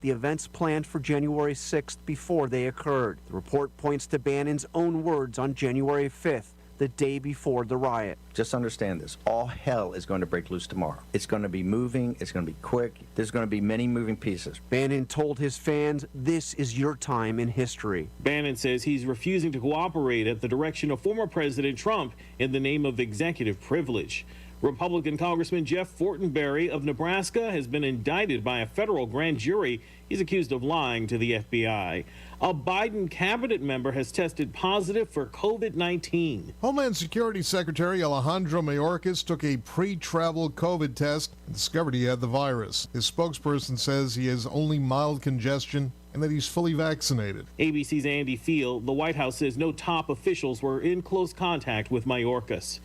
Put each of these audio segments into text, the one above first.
the events planned for January 6th before they occurred. The report points to Bannon's own words on January 5th, the day before the riot. Just understand this. All hell is going to break loose tomorrow. It's going to be moving. It's going to be quick. There's going to be many moving pieces. Bannon told his fans, "This is your time in history." Bannon says he's refusing to cooperate at the direction of former President Trump in the name of executive privilege. Republican Congressman Jeff Fortenberry of Nebraska has been indicted by a federal grand jury. He's accused of lying to the FBI. A Biden cabinet member has tested positive for COVID-19. Homeland Security Secretary Alejandro Mayorkas took a pre-travel COVID test and discovered he had the virus. His spokesperson says he has only mild congestion and that he's fully vaccinated. ABC's Andy Field, the White House says no top officials were in close contact with Mayorkas.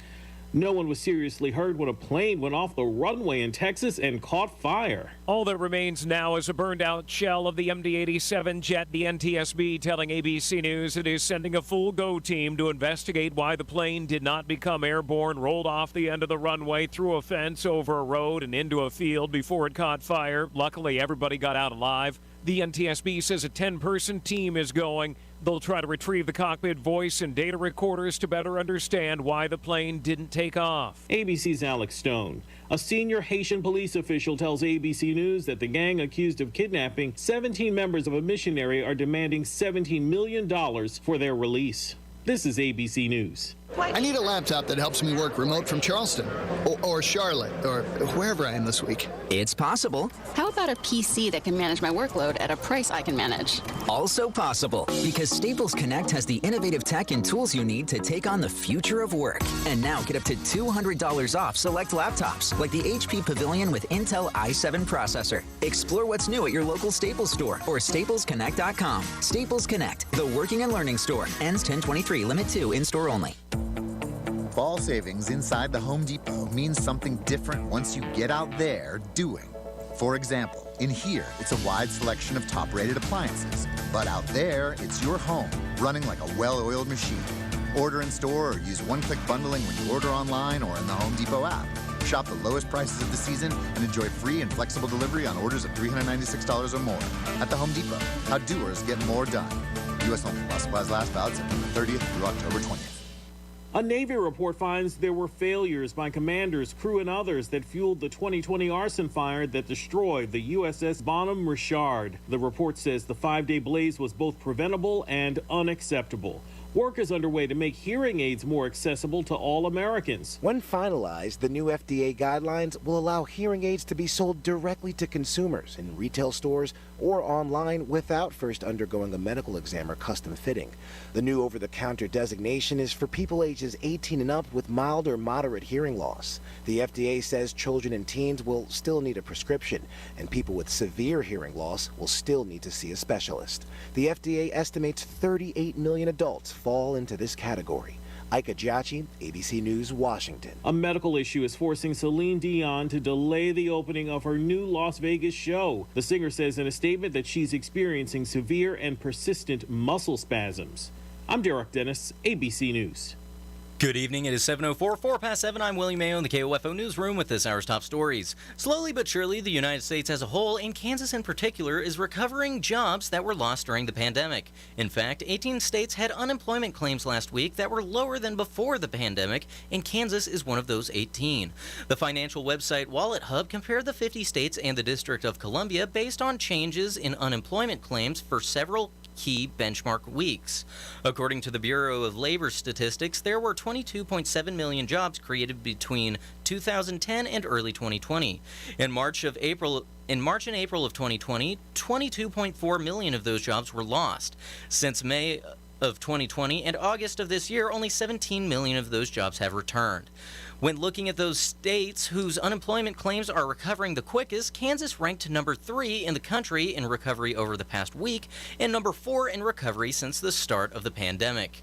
No one was seriously hurt when a plane went off the runway in Texas and caught fire. All that remains now is a burned-out shell of the MD-87 jet. The NTSB telling ABC News it is sending a full go team to investigate why the plane did not become airborne, rolled off the end of the runway, through a fence, over a road, and into a field before it caught fire. Luckily, everybody got out alive. The NTSB says a 10-person team is going. They'll try to retrieve the cockpit voice and data recorders to better understand why the plane didn't take off. ABC's Alex Stone. A senior Haitian police official tells ABC News that the gang accused of kidnapping 17 members of a missionary are demanding $17 million for their release. This is ABC News. I need a laptop that helps me work remote from Charleston or Charlotte or wherever I am this week. It's possible. How about a PC that can manage my workload at a price I can manage? Also possible, because Staples Connect has the innovative tech and tools you need to take on the future of work. And now get up to $200 off select laptops, like the HP Pavilion with Intel i7 processor. Explore what's new at your local Staples store or staplesconnect.com. Staples Connect, the working and learning store. Ends 10/23, limit 2, in-store only. Fall savings inside the Home Depot means something different once you get out there doing. For example, in here, it's a wide selection of top-rated appliances. But out there, it's your home, running like a well-oiled machine. Order in store or use one-click bundling when you order online or in the Home Depot app. Shop the lowest prices of the season and enjoy free and flexible delivery on orders of $396 or more. At the Home Depot, how doers get more done. U.S. only. While supplies last, valid September 30th through October 20th. A Navy report finds there were failures by commanders, crew, and others that fueled the 2020 arson fire that destroyed the USS Bonhomme Richard. The report says the 5-day blaze was both preventable and unacceptable. Work is underway to make hearing aids more accessible to all Americans. When finalized, the new FDA guidelines will allow hearing aids to be sold directly to consumers in retail stores or online without first undergoing a medical exam or custom fitting. The new over-the-counter designation is for people ages 18 and up with mild or moderate hearing loss. The FDA says children and teens will still need a prescription, and people with severe hearing loss will still need to see a specialist. The FDA estimates 38 million adults fall into this category. Ika Giacchi, ABC News, Washington. A medical issue is forcing Celine Dion to delay the opening of her new Las Vegas show. The singer says in a statement that she's experiencing severe and persistent muscle spasms. I'm Derek Dennis, ABC News. Good evening. It is 7:04, 4 past 7. I'm William Mayo in the KOFO newsroom with this hour's top stories. Slowly but surely, the United States as a whole, and Kansas in particular, is recovering jobs that were lost during the pandemic. In fact, 18 states had unemployment claims last week that were lower than before the pandemic, and Kansas is one of those 18. The financial website Wallet Hub compared the 50 states and the District of Columbia based on changes in unemployment claims for several key benchmark weeks. According to the Bureau of Labor Statistics, there were 22.7 million jobs created between 2010 and early 2020. In March and April of 2020, 22.4 million of those jobs were lost. Since May of 2020 and August of this year, only 17 million of those jobs have returned. When looking at those states whose unemployment claims are recovering the quickest, Kansas ranked number 3 in the country in recovery over the past week and number 4 in recovery since the start of the pandemic.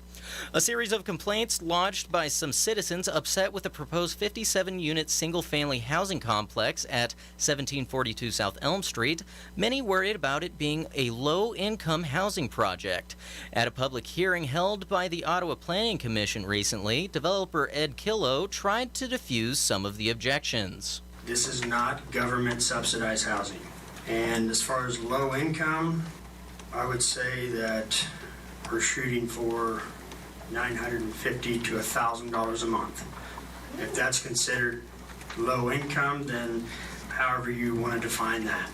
A series of complaints lodged by some citizens upset with the proposed 57-unit single-family housing complex at 1742 South Elm Street, many worried about it being a low-income housing project. At a public hearing held by the Ottawa Planning Commission recently, developer Ed Killow tried to diffuse some of the objections. This is not government-subsidized housing. And as far as low income, I would say that we're shooting for $950 to $1,000 a month. If that's considered low income, then however you want to define that.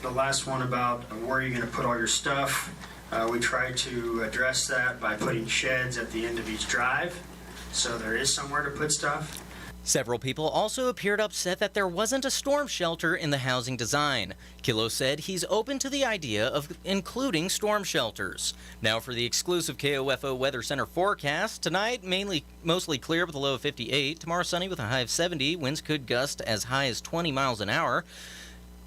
The last one about where you're going to put all your stuff, we try to address that by putting sheds at the end of each drive, so there is somewhere to put stuff. Several people also appeared upset that there wasn't a storm shelter in the housing design. Kilo said he's open to the idea of including storm shelters. Now for the exclusive KOFO Weather Center forecast. Tonight, mostly clear with a low of 58. Tomorrow, sunny with a high of 70. Winds could gust as high as 20 miles an hour.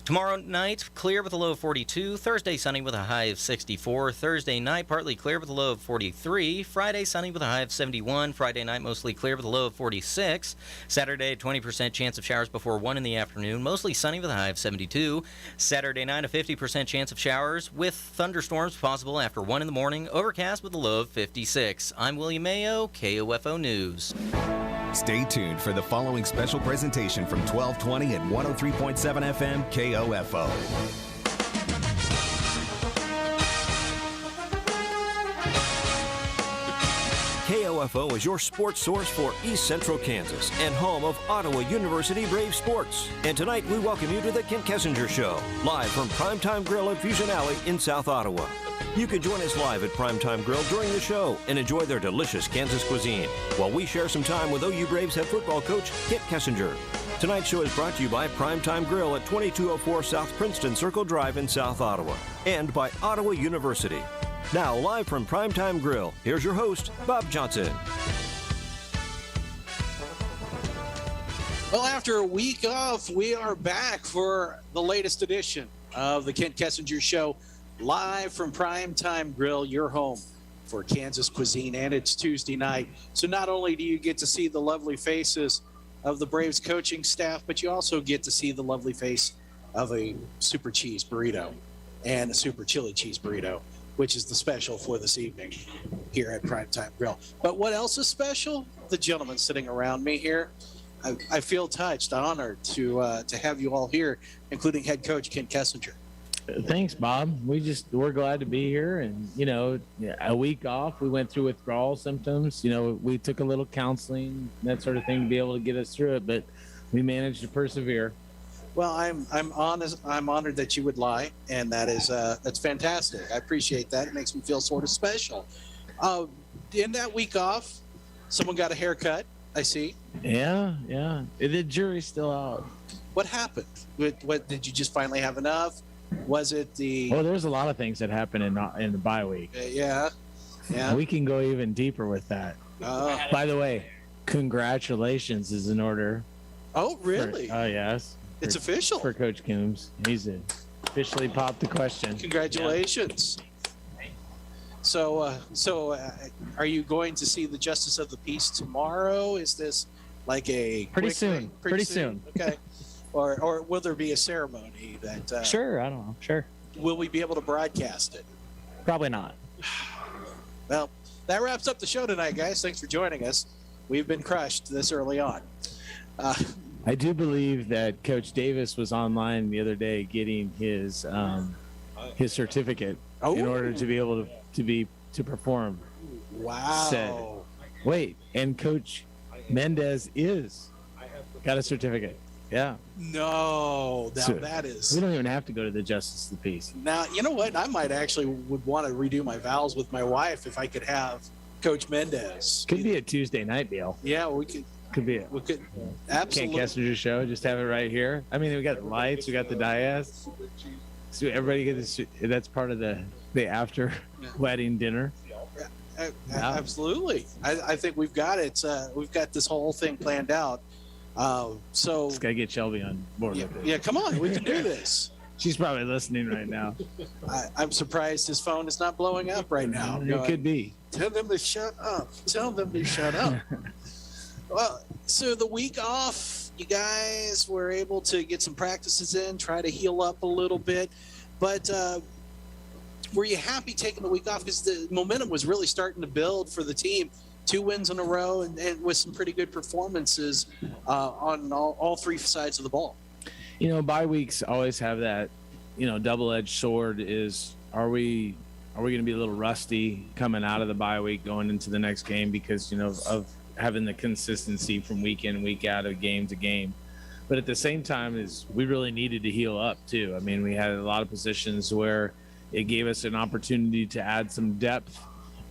Tomorrow night, clear with a low of 42. Thursday, sunny with a high of 64. Thursday night, partly clear with a low of 43. Friday, sunny with a high of 71. Friday night, mostly clear with a low of 46. Saturday, 20% chance of showers before 1 in the afternoon. Mostly sunny with a high of 72. Saturday night, a 50% chance of showers with thunderstorms possible after 1 in the morning. Overcast with a low of 56. I'm William Mayo, KOFO News. Stay tuned for the following special presentation from 1220 and 103.7 FM KOFO. KOFO is your sports source for East Central Kansas and home of Ottawa University Brave Sports. And tonight we welcome you to the Kent Kessinger Show, live from Primetime Grill at Fusion Alley in South Ottawa. You can join us live at Primetime Grill during the show and enjoy their delicious Kansas cuisine while we share some time with OU Braves head football coach Kent Kessinger. Tonight's show is brought to you by Primetime Grill at 2204 South Princeton Circle Drive in South Ottawa and by Ottawa University. Now, live from Primetime Grill, here's your host, Bob Johnson. Well, after a week off, we are back for the latest edition of the Kent Kessinger Show, live from Primetime Grill, your home for Kansas cuisine, and it's Tuesday night. So not only do you get to see the lovely faces of the Braves coaching staff, but you also get to see the lovely face of a super cheese burrito and a super chili cheese burrito, which is the special for this evening here at Primetime Grill. But what else is special? The gentleman sitting around me here. I feel touched, honored to have you all here, including head coach Kent Kessinger. Thanks, Bob. We're glad to be here. And, a week off, we went through withdrawal symptoms. We took a little counseling, that sort of thing to be able to get us through it, but we managed to persevere. Well, I'm honest. I'm honored that you would lie, and that's fantastic. I appreciate that. It makes me feel sort of special. In that week off, someone got a haircut, I see. Yeah. The jury's still out. What happened? What did you just finally have enough? Was it the? Oh, there's a lot of things that happen in the bye week. Yeah. We can go even deeper with that. By the way, congratulations is in order. Oh, really? Oh, yes. It's official for Coach Coombs. He's officially popped the question. Congratulations. Yeah. So, are you going to see the Justice of the Peace tomorrow? Is this like a pretty soon? Pretty soon. Okay. Or will there be a ceremony that? Sure. I don't know. Sure. Will we be able to broadcast it? Probably not. Well, that wraps up the show tonight, guys. Thanks for joining us. We've been crushed this early on. I do believe that Coach Davis was online the other day getting his certificate in order to be able to perform. Wow. Wait, and Coach Mendez got a certificate. Yeah. No, that is. We don't even have to go to the Justice of the Peace. Now, you know what? I might actually would want to redo my vows with my wife if I could have Coach Mendez. Could be a Tuesday night deal. Yeah, we could. Could be it. We could. Absolutely. Kent Kessinger Show. Just have it right here. I mean, we got the lights. We got the dais. So everybody gets this. That's part of the after wedding dinner. Absolutely. I think we've got it. We've got this whole thing planned out. So just gotta get Shelby on board. Yeah, come on. We can do this. She's probably listening right now. I'm surprised his phone is not blowing up right now. It could be. Tell them to shut up. Tell them to shut up. Well, so the week off, you guys were able to get some practices in, try to heal up a little bit. But were you happy taking the week off? Because the momentum was really starting to build for the team. 2 wins in a row and with some pretty good performances on all three sides of the ball. Bye weeks always have that double-edged sword is, are we going to be a little rusty coming out of the bye week going into the next game because, of having the consistency from week in, week out of game to game. But at the same time is we really needed to heal up too. I mean, we had a lot of positions where it gave us an opportunity to add some depth,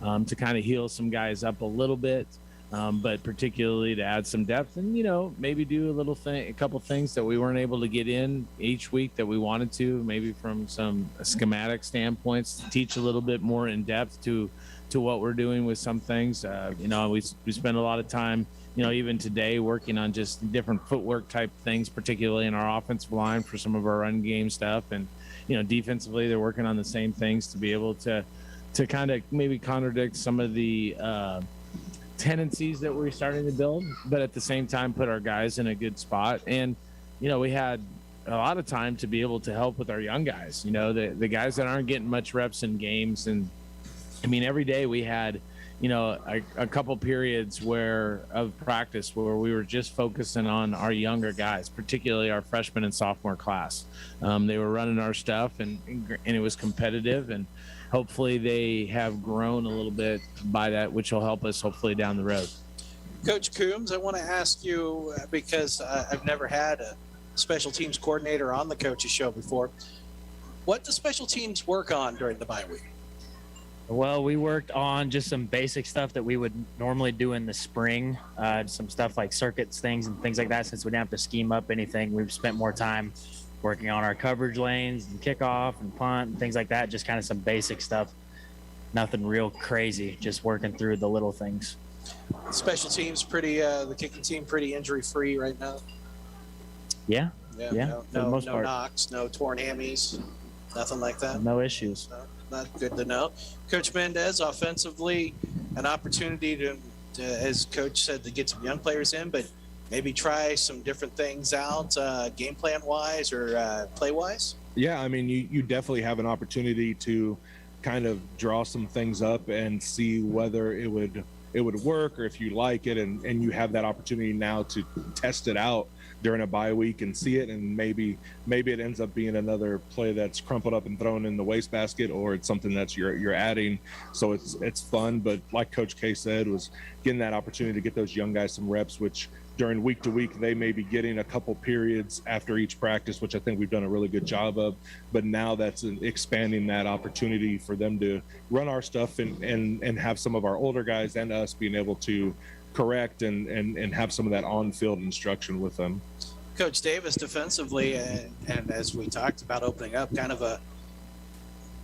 to kind of heal some guys up a little bit, but particularly to add some depth and, maybe do a couple things that we weren't able to get in each week that we wanted to, maybe from some schematic standpoints, teach a little bit more in depth to what we're doing with some things. We spend a lot of time, even today working on just different footwork type things, particularly in our offensive line for some of our run game stuff. And, defensively, they're working on the same things to be able to kind of maybe contradict some of the tendencies that we're starting to build, but at the same time put our guys in a good spot. And we had a lot of time to be able to help with our young guys, the guys that aren't getting much reps in games. And I mean, every day we had a couple periods of practice where we were just focusing on our younger guys, particularly our freshman and sophomore class. They were running our stuff and it was competitive, and hopefully they have grown a little bit by that, which will help us hopefully down the road. Coach Coombs, I want to ask you, because I've never had a special teams coordinator on the Coaches Show before. What do special teams work on during the bye week? Well, we worked on just some basic stuff that we would normally do in the spring, some stuff like circuits, things like that. Since we didn't have to scheme up anything, we've spent more time working on our coverage lanes and kickoff and punt and things like that. Just kind of some basic stuff, nothing real crazy, just working through the little things. Special teams the kicking team pretty injury free right now. Yeah. No knocks, no torn hammies, nothing like that. No issues. No, not good to know. Coach Mendez, offensively, an opportunity to, as Coach said, to get some young players in, but maybe try some different things out, game plan wise or play wise. Yeah, I mean, you definitely have an opportunity to kind of draw some things up and see whether it would work or if you like it, and you have that opportunity now to test it out during a bye week and see it, and maybe it ends up being another play that's crumpled up and thrown in the wastebasket, or it's something that you're adding. So it's fun, but like Coach K said, was getting that opportunity to get those young guys some reps, which during week to week they may be getting a couple periods after each practice, which I think we've done a really good job of. But now that's expanding that opportunity for them to run our stuff and have some of our older guys and us being able to correct and have some of that on-field instruction with them. Coach Davis, defensively, and as we talked about opening up,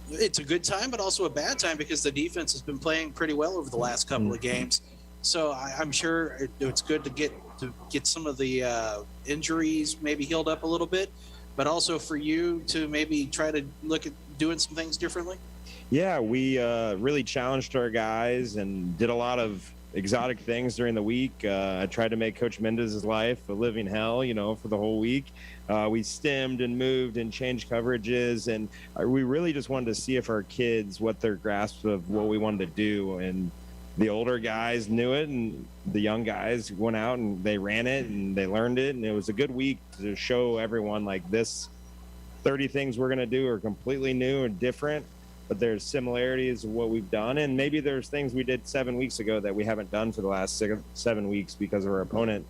it's a good time, but also a bad time because the defense has been playing pretty well over the last couple of games. So I'm sure it's good to get some of the injuries maybe healed up a little bit, but also for you to maybe try to look at doing some things differently. Yeah, we really challenged our guys and did a lot of exotic things during the week. I tried to make Coach Mendez's life a living hell, for the whole week. We stemmed and moved and changed coverages, and we really just wanted to see if our kids, what their grasp of what we wanted to do. And the older guys knew it, and the young guys went out and they ran it and they learned it. And it was a good week to show everyone like this 30 things we're going to do are completely new and different, but there's similarities of what we've done. And maybe there's things we did 7 weeks ago that we haven't done for the last 7 weeks because of our opponent.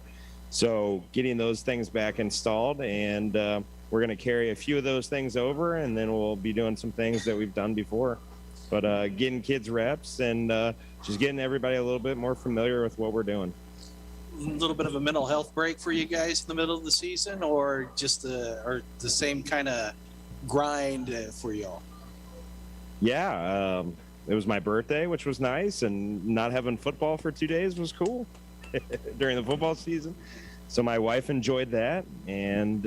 So getting those things back installed, and we're going to carry a few of those things over, and then we'll be doing some things that we've done before. But getting kids reps and just getting everybody a little bit more familiar with what we're doing. A little bit of a mental health break for you guys in the middle of the season, or just the same kind of grind for y'all? Yeah, it was my birthday, which was nice, and not having football for 2 days was cool during the football season. So my wife enjoyed that, and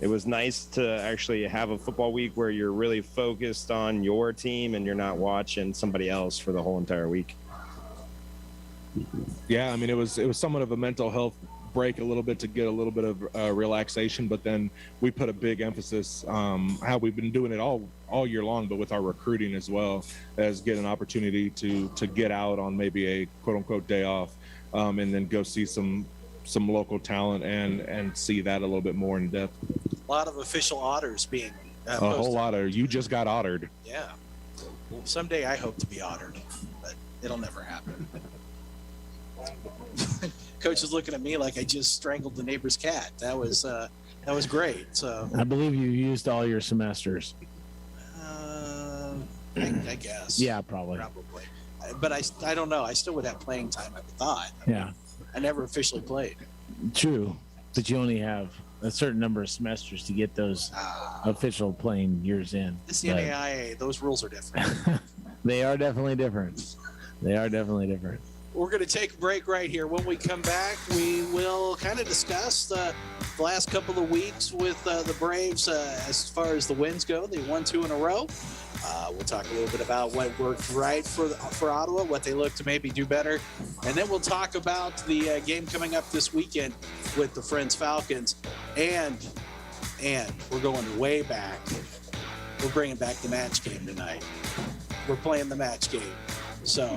it was nice to actually have a football week where you're really focused on your team and you're not watching somebody else for the whole entire week. Yeah, I mean, it was somewhat of a mental health break a little bit to get a little bit of relaxation, but then we put a big emphasis how we've been doing it all year long, but with our recruiting as well, as get an opportunity to get out on maybe a quote unquote day off, and then go see some local talent and see that a little bit more in depth. A lot of official honors being A whole lot of you just got ottered. Yeah. Well, someday I hope to be ottered, but it'll never happen. Coach is looking at me like I just strangled the neighbor's cat. That was great. So I believe you used all your semesters. I guess. Yeah, probably. But I don't know. I still would have playing time, I thought. Yeah. I never officially played. True, but you only have a certain number of semesters to get those official playing years in. It's the NAIA. Those rules are different. They are definitely different. We're going to take a break right here. When we come back, we will kind of discuss the last couple of weeks with the Braves as far as the wins go. They won 2 in a row. We'll talk a little bit about what worked right for Ottawa, what they look to maybe do better. And then we'll talk about the game coming up this weekend with the Friends Falcons. And we're going way back. We're bringing back the match game tonight. We're playing the match game. So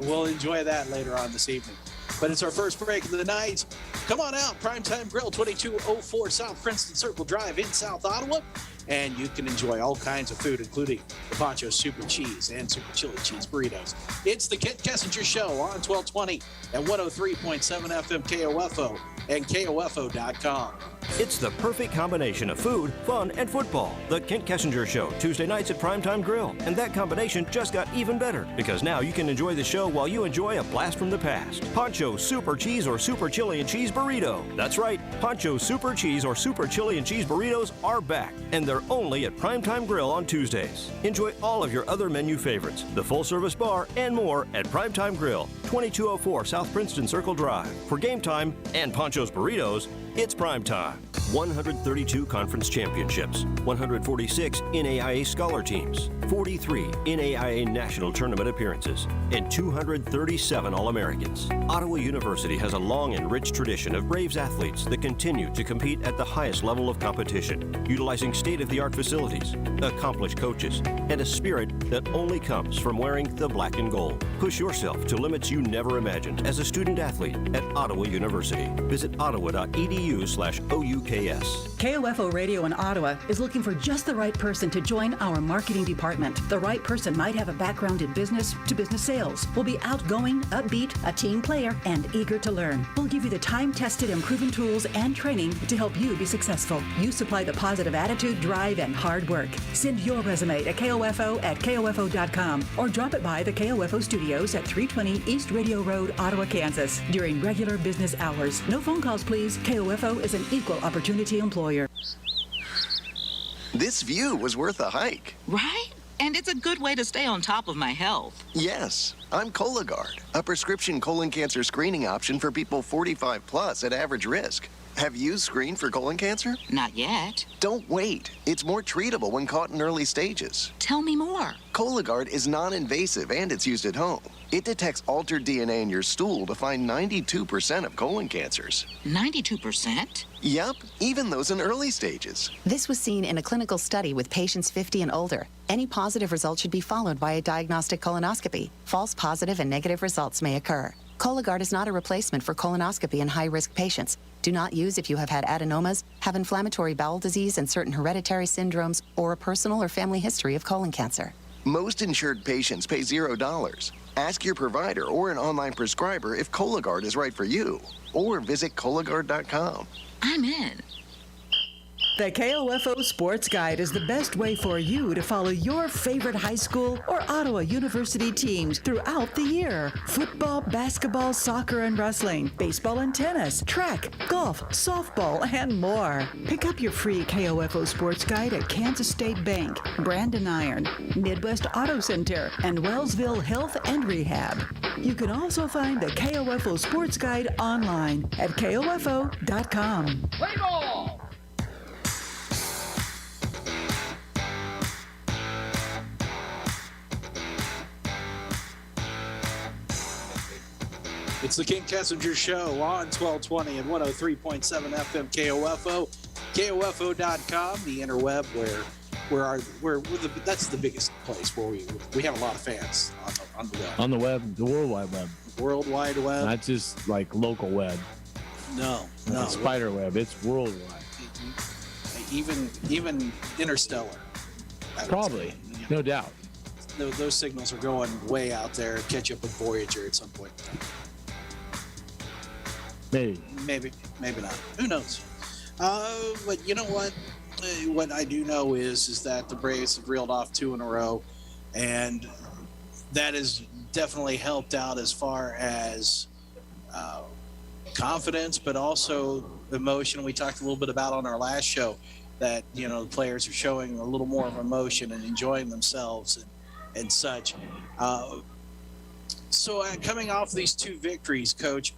we'll enjoy that later on this evening. But it's our first break of the night. Come on out, Primetime Grill, 2204 South Princeton Circle Drive in South Ottawa. And you can enjoy all kinds of food, including the Poncho Super Cheese and Super Chili Cheese Burritos. It's the Kent Kessinger Show on 1220 and 103.7 FM KOFO and KOFO.com. It's the perfect combination of food, fun, and football. The Kent Kessinger Show, Tuesday nights at Primetime Grill. And that combination just got even better, because now you can enjoy the show while you enjoy a blast from the past. Poncho Super Cheese or Super Chili and Cheese Burrito. That's right, Poncho Super Cheese or Super Chili and Cheese Burritos are back, and they're only at Primetime Grill on Tuesdays. Enjoy all of your other menu favorites, the full-service bar, and more at Primetime Grill, 2204 South Princeton Circle Drive. For game time and Poncho's Burritos, it's prime time. 132 conference championships, 146 NAIA scholar teams, 43 NAIA national tournament appearances, and 237 All-Americans. Ottawa University has a long and rich tradition of Braves athletes that continue to compete at the highest level of competition, utilizing state-of-the-art facilities, accomplished coaches, and a spirit that only comes from wearing the black and gold. Push yourself to limits you never imagined as a student athlete at Ottawa University. Visit ottawa.edu/OUKS. KOFO Radio in Ottawa is looking for just the right person to join our marketing department. The right person might have a background in business-to-business sales, will be outgoing, upbeat, a team player, and eager to learn. We'll give you the time-tested and proven tools and training to help you be successful. You supply the positive attitude, drive, and hard work. Send your resume to KOFO@KOFO.com or drop it by the KOFO studios at 320 East Radio Road, Ottawa, Kansas, during regular business hours. No phone calls, please. KOFO is an equal opportunity employer. This view was worth a hike. Right? And it's a good way to stay on top of my health. Yes, I'm Cologuard, a prescription colon cancer screening option for people 45 plus at average risk. Have you screened for colon cancer? Not yet. Don't wait. It's more treatable when caught in early stages. Tell me more. Cologuard is non-invasive and it's used at home. It detects altered DNA in your stool to find 92% of colon cancers. 92%? Yep, even those in early stages. This was seen in a clinical study with patients 50 and older. Any positive result should be followed by a diagnostic colonoscopy. False positive and negative results may occur. Cologuard is not a replacement for colonoscopy in high-risk patients. Do not use if you have had adenomas, have inflammatory bowel disease and certain hereditary syndromes, or a personal or family history of colon cancer. Most insured patients pay $0. Ask your provider or an online prescriber if Cologuard is right for you, or visit Cologuard.com. I'm in. The KOFO Sports Guide is the best way for you to follow your favorite high school or Ottawa University teams throughout the year. Football, basketball, soccer, and wrestling, baseball and tennis, track, golf, softball, and more. Pick up your free KOFO Sports Guide at Kansas State Bank, Brandon Iron, Midwest Auto Center, and Wellsville Health and Rehab. You can also find the KOFO Sports Guide online at KOFO.com. Play ball! It's the Kent Kessinger Show on 1220 and 103.7 FM KOFO, KOFO.com, the interweb that's the biggest place where we have a lot of fans on the web. On the web, the World Wide Web. World Wide Web. Not just like local web. No. Spider web. It's worldwide. even interstellar. Probably, no doubt. Those signals are going way out there. Catch up with Voyager at some point. Maybe not. Who knows? But you know what? What I do know is that the Braves have reeled off 2 in a row, and that has definitely helped out as far as confidence, but also emotion. We talked a little bit about on our last show that, you know, the players are showing a little more of emotion and enjoying themselves and such. So coming off these 2 victories, Coach,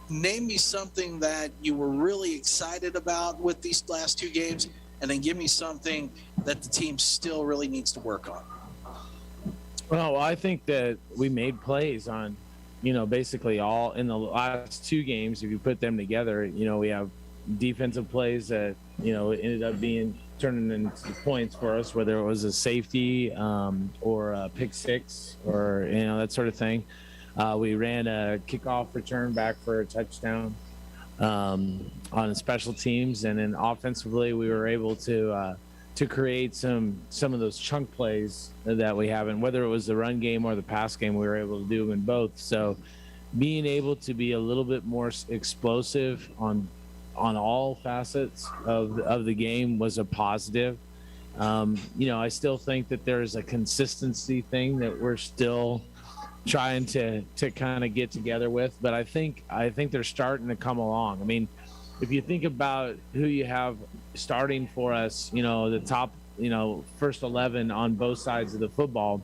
name me something that you were really excited about with these last 2 games, and then give me something that the team still really needs to work on. Well, I think that we made plays on, you know, basically all in the last 2 games. If you put them together, you know, we have defensive plays that, you know, ended up turning into points for us, whether it was a safety or a pick 6 or, you know, that sort of thing. We ran a kickoff return back for a touchdown on special teams, and then offensively we were able to create some of those chunk plays that we have, and whether it was the run game or the pass game, we were able to do them in both. So being able to be a little bit more explosive on all facets of the game was a positive. You know, I still think that there's a consistency thing that we're still trying to kind of get together with, but I think they're starting to come along. I mean, if you think about who you have starting for us, you know, the top, you know, first 11 on both sides of the football,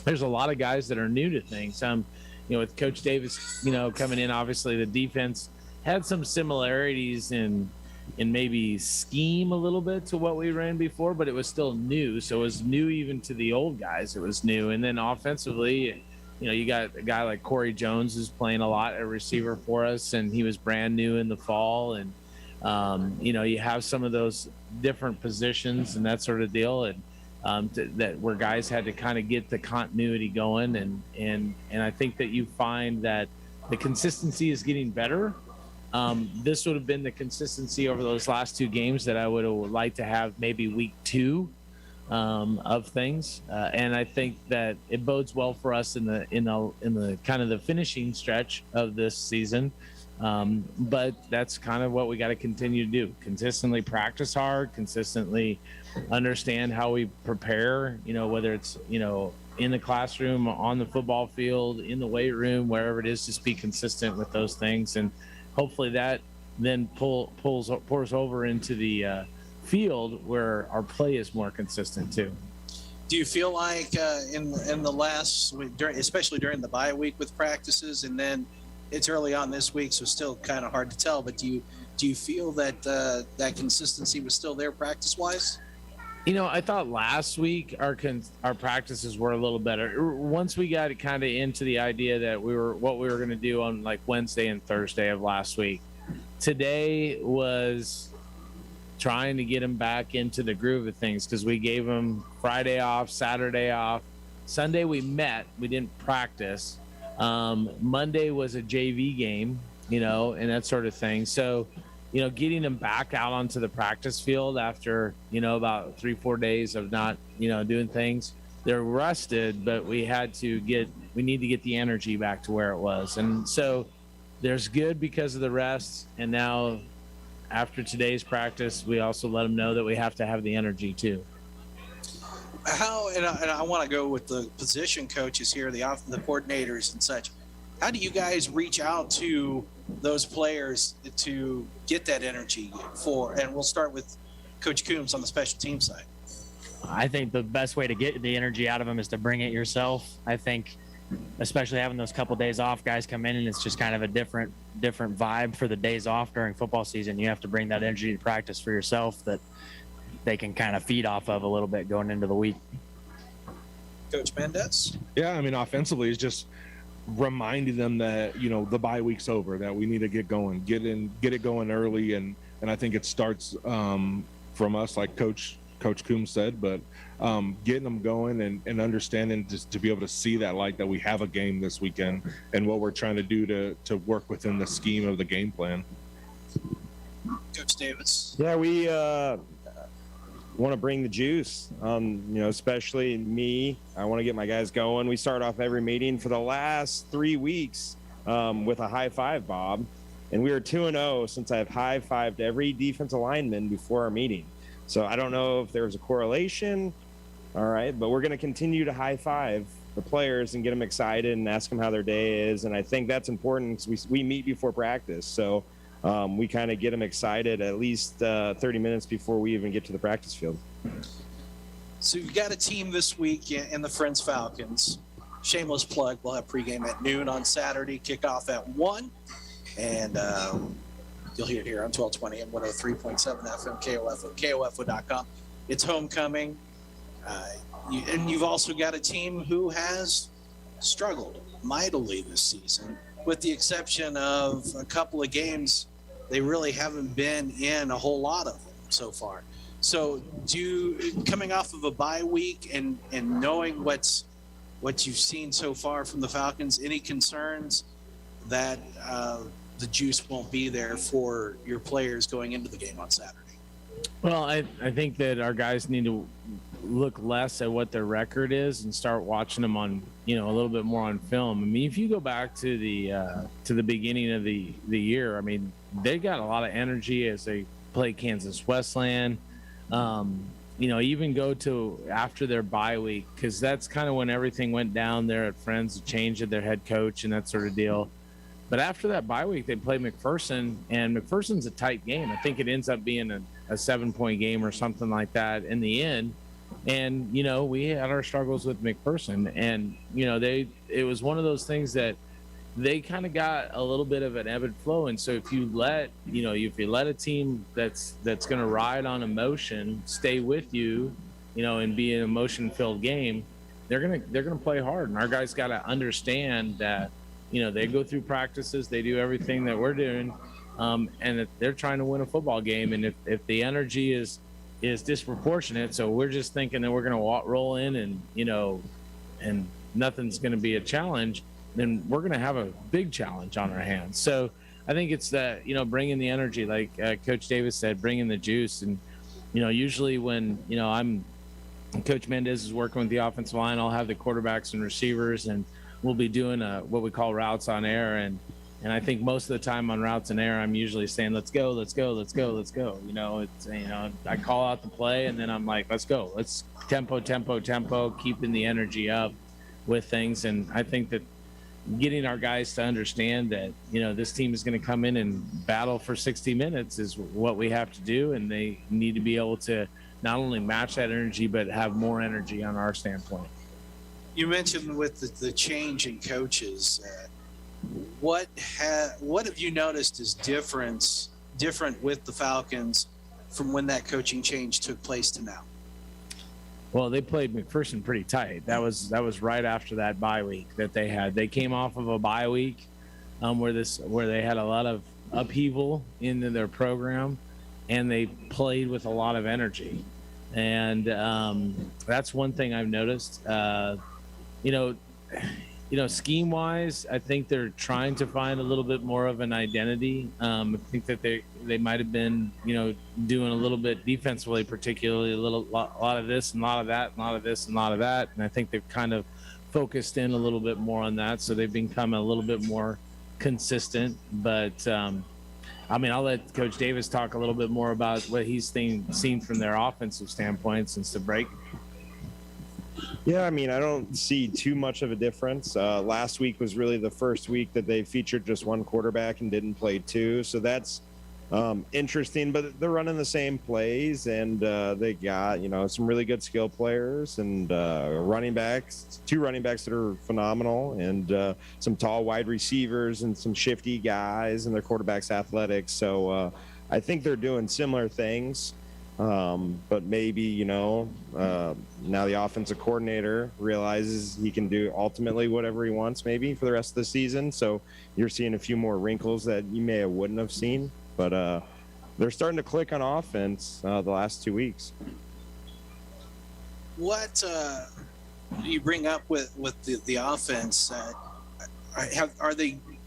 there's a lot of guys that are new to things. You know, with Coach Davis, you know, coming in, obviously the defense had some similarities in maybe scheme a little bit to what we ran before, but it was still new. So it was new even to the old guys. It was new. And then offensively, you know, you got a guy like Corey Jones who's playing a lot at receiver for us, and he was brand new in the fall. And, you know, you have some of those different positions and that sort of deal, and that where guys had to kind of get the continuity going. And I think that you find that the consistency is getting better. This would have been the consistency over those last 2 games that I would have liked to have maybe week 2 of things, and I think that it bodes well for us in the kind of the finishing stretch of this season. But that's kind of what we got to continue to do: consistently practice hard, consistently understand how we prepare. You know, whether it's, you know, in the classroom, on the football field, in the weight room, wherever it is, just be consistent with those things, and hopefully that then pours over into the field where our play is more consistent too. Do you feel like in the last, especially during the bye week with practices, and then it's early on this week, so still kind of hard to tell, but do you feel that that consistency was still there practice wise? You know, I thought last week our practices were a little better. Once we got kind of into the idea that what we were going to do on like Wednesday and Thursday of last week. Today was trying to get them back into the groove of things, because we gave them Friday off, Saturday off. Sunday we met, we didn't practice. Monday was a JV game, you know, and that sort of thing. So, you know, getting them back out onto the practice field after, you know, about 3-4 days of not, you know, doing things, they're rusted, but we need to get the energy back to where it was. And so there's good because of the rest. And now after today's practice, we also let them know that we have to have the energy too. And I want to go with the position coaches here, the coordinators and such. How do you guys reach out to those players to get that energy and we'll start with Coach Coombs on the special team side. I think the best way to get the energy out of them is to bring it yourself. I think especially having those couple days off, guys come in and it's just kind of a different vibe for the days off during football season. You have to bring that energy to practice for yourself that they can kind of feed off of a little bit going into the week. Coach Mendez? Yeah, I mean, offensively, it's just reminding them that, you know, the bye week's over, that we need to get going, get it going early. And I think it starts from us, like Coach Coombs said, but getting them going and understanding just to be able to see that, like, that we have a game this weekend and what we're trying to do to work within the scheme of the game plan. Coach Davis? Yeah, we want to bring the juice. Especially me. I want to get my guys going. We start off every meeting for the last 3 weeks with a high five, Bob. And we are 2-0 since I've high-fived every defensive lineman before our meeting. So I don't know if there's a correlation. All right, but we're going to continue to high-five the players and get them excited and ask them how their day is. And I think that's important because we meet before practice. So we kind of get them excited at least 30 minutes before we even get to the practice field. So you've got a team this week in the Friends Falcons. Shameless plug. We'll have pregame at noon on Saturday, kickoff at 1. And you'll hear it here on 1220 and 103.7 FM KOFO, KOFO.com. It's homecoming. And you've also got a team who has struggled mightily this season. With the exception of a couple of games, they really haven't been in a whole lot of them so far. So coming off of a bye week and knowing what you've seen so far from the Falcons, any concerns that the juice won't be there for your players going into the game on Saturday? Well, I think that our guys need to look less at what their record is and start watching them on, a little bit more on film. I mean, if you go back to the beginning of the year, I mean, they got a lot of energy as they play Kansas Westland. Even go to after their bye week, because that's kind of when everything went down there at Friends, the change of their head coach and that sort of deal. But after that bye week, they play McPherson, and McPherson's a tight game. I think it ends up being a 7-point game or something like that in the end. And, we had our struggles with McPherson, and, it was one of those things that they kind of got a little bit of an ebb and flow. And so if you let a team that's going to ride on emotion stay with you, and be an emotion-filled game, they're going to play hard. And our guys got to understand that, they go through practices, they do everything that we're doing, and that they're trying to win a football game. And if the energy is disproportionate, so we're just thinking that we're going to roll in and nothing's going to be a challenge, then we're going to have a big challenge on our hands. So I think it's that, bringing the energy, like Coach Davis said, bringing the juice. And, usually when, Coach Mendez is working with the offensive line, I'll have the quarterbacks and receivers, and we'll be doing what we call routes on air. And I think most of the time on routes in air, I'm usually saying, let's go, let's go, let's go, let's go. I call out the play, and then I'm like, let's go. Let's tempo, keeping the energy up with things. And I think that getting our guys to understand that, this team is going to come in and battle for 60 minutes is what we have to do. And they need to be able to not only match that energy, but have more energy on our standpoint. You mentioned with the change in coaches, what have you noticed is different with the Falcons from when that coaching change took place to now? Well, they played McPherson pretty tight. That was right after that bye week that they had. They came off of a bye week where they had a lot of upheaval into their program, and they played with a lot of energy. And that's one thing I've noticed. Scheme wise, I think they're trying to find a little bit more of an identity. I think that they might have been, doing a little bit defensively, particularly a lot of this and a lot of that, and a lot of this and a lot of that. And I think they've kind of focused in a little bit more on that. So they've become a little bit more consistent. But I'll let Coach Davis talk a little bit more about what he's seen from their offensive standpoint since the break. Yeah, I don't see too much of a difference. Last week was really the first week that they featured just one quarterback and didn't play two. So that's interesting, but they're running the same plays, and they got, some really good skill players and two running backs that are phenomenal, and some tall wide receivers and some shifty guys, and their quarterback's athletic. So I think they're doing similar things. But maybe, now the offensive coordinator realizes he can do ultimately whatever he wants maybe for the rest of the season. So you're seeing a few more wrinkles that you wouldn't have seen. But they're starting to click on offense the last 2 weeks. What you bring up with the offense,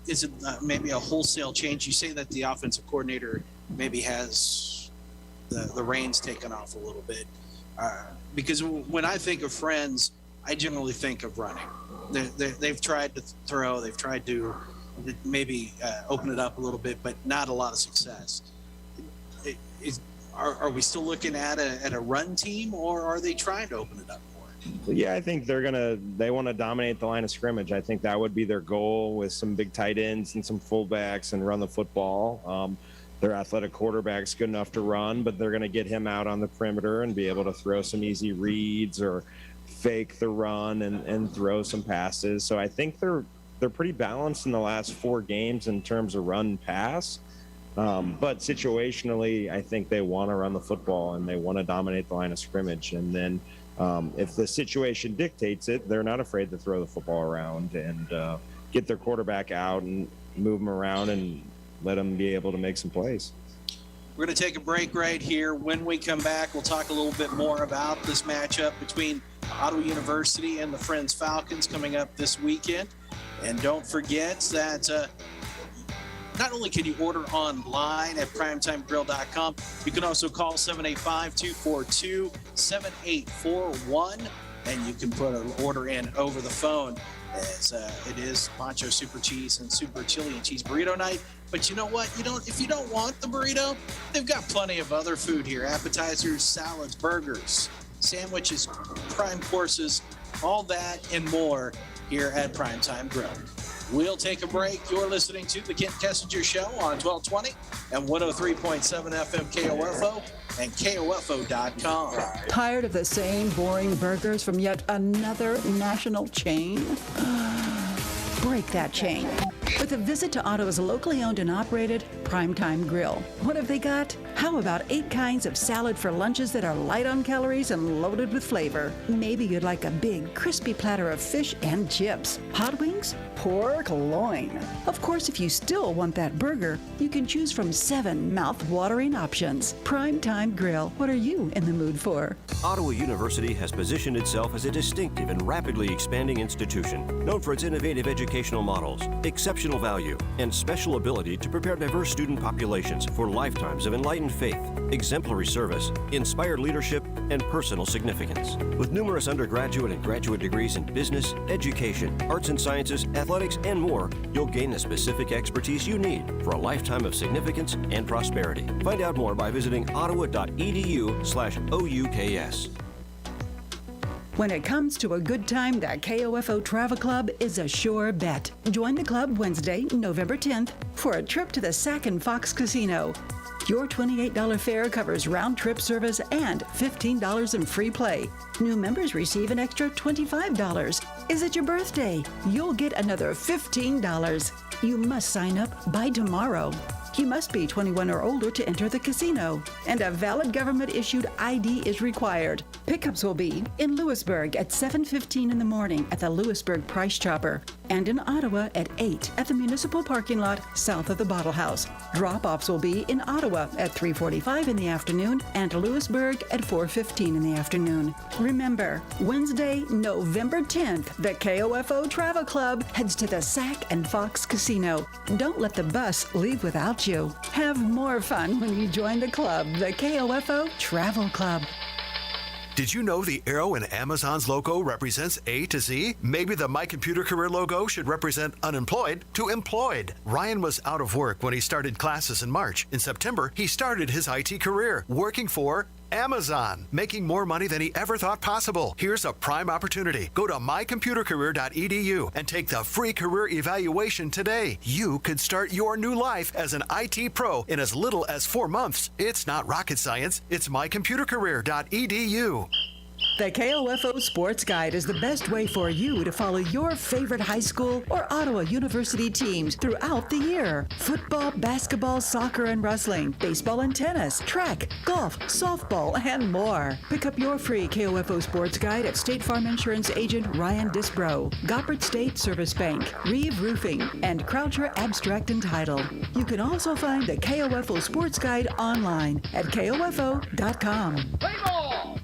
is it maybe a wholesale change? You say that the offensive coordinator maybe has the reins taken off a little bit. Because when I think of Friends, I generally think of running. They've tried to throw, they've tried to maybe open it up a little bit, but not a lot of success. Are we still looking at a run team, or are they trying to open it up more? Yeah, I think they want to dominate the line of scrimmage. I think that would be their goal, with some big tight ends and some fullbacks, and run the football. Their athletic quarterback's good enough to run, but they're going to get him out on the perimeter and be able to throw some easy reads or fake the run and throw some passes. So I think they're pretty balanced in the last 4 games in terms of run pass. But situationally, I think they want to run the football and they want to dominate the line of scrimmage. And then if the situation dictates it, they're not afraid to throw the football around and get their quarterback out and move him around and let them be able to make some plays. We're going to take a break right here. When we come back, we'll talk a little bit more about this matchup between Ottawa University and the Friends Falcons coming up this weekend. And don't forget that not only can you order online at primetimegrill.com, you can also call 785-242-7841, and you can put an order in over the phone, as it is Pancho Super Cheese and Super Chili and Cheese Burrito Night. But you know what? If you don't want the burrito, they've got plenty of other food here. Appetizers, salads, burgers, sandwiches, prime courses, all that and more here at Primetime Grill. We'll take a break. You're listening to The Kent Kessinger Show on 1220 and 103.7 FM KOFO and KOFO.com. Tired of the same boring burgers from yet another national chain? Break that chain with a visit to Ottawa's locally owned and operated Primetime Grill. What have they got? How about 8 kinds of salad for lunches that are light on calories and loaded with flavor? Maybe you'd like a big, crispy platter of fish and chips. Hot wings? Pork loin. Of course, if you still want that burger, you can choose from 7 mouth-watering options. Primetime Grill. What are you in the mood for? Ottawa University has positioned itself as a distinctive and rapidly expanding institution, known for its innovative educational models, exceptional value, and special ability to prepare diverse student populations for lifetimes of enlightened faith, exemplary service, inspired leadership, and personal significance. With numerous undergraduate and graduate degrees in business, education, arts and sciences, athletics, and more, you'll gain the specific expertise you need for a lifetime of significance and prosperity. Find out more by visiting ottawa.edu/OUKS. When it comes to a good time, the KOFO Travel Club is a sure bet. Join the club Wednesday, November 10th for a trip to the Sac and Fox Casino. Your $28 fare covers round-trip service and $15 in free play. New members receive an extra $25. Is it your birthday? You'll get another $15. You must sign up by tomorrow. You must be 21 or older to enter the casino, and a valid government-issued ID is required. Pickups will be in Lewisburg at 7:15 in the morning at the Lewisburg Price Chopper, and in Ottawa at 8 at the municipal parking lot south of the Bottle House. Drop-offs will be in Ottawa at 3:45 in the afternoon and Lewisburg at 4:15 in the afternoon. Remember, Wednesday, November 10th, the KOFO Travel Club heads to the Sac and Fox Casino. Don't let the bus leave without you. Have more fun when you join the club, the KOFO Travel Club. Did you know the arrow in Amazon's logo represents A to Z? Maybe the My Computer Career logo should represent unemployed to employed. Ryan was out of work when he started classes in March. In September, he started his IT career, working for Amazon, making more money than he ever thought possible. Here's a prime opportunity. Go to mycomputercareer.edu and take the free career evaluation today. You could start your new life as an IT pro in as little as 4 months. It's not rocket science. It's mycomputercareer.edu. The KOFO Sports Guide is the best way for you to follow your favorite high school or Ottawa University teams throughout the year. Football, basketball, soccer and wrestling, baseball and tennis, track, golf, softball, and more. Pick up your free KOFO Sports Guide at State Farm Insurance agent Ryan Disbro, Goppert State Service Bank, Reeve Roofing, and Croucher Abstract and Title. You can also find the KOFO Sports Guide online at KOFO.com. Play ball!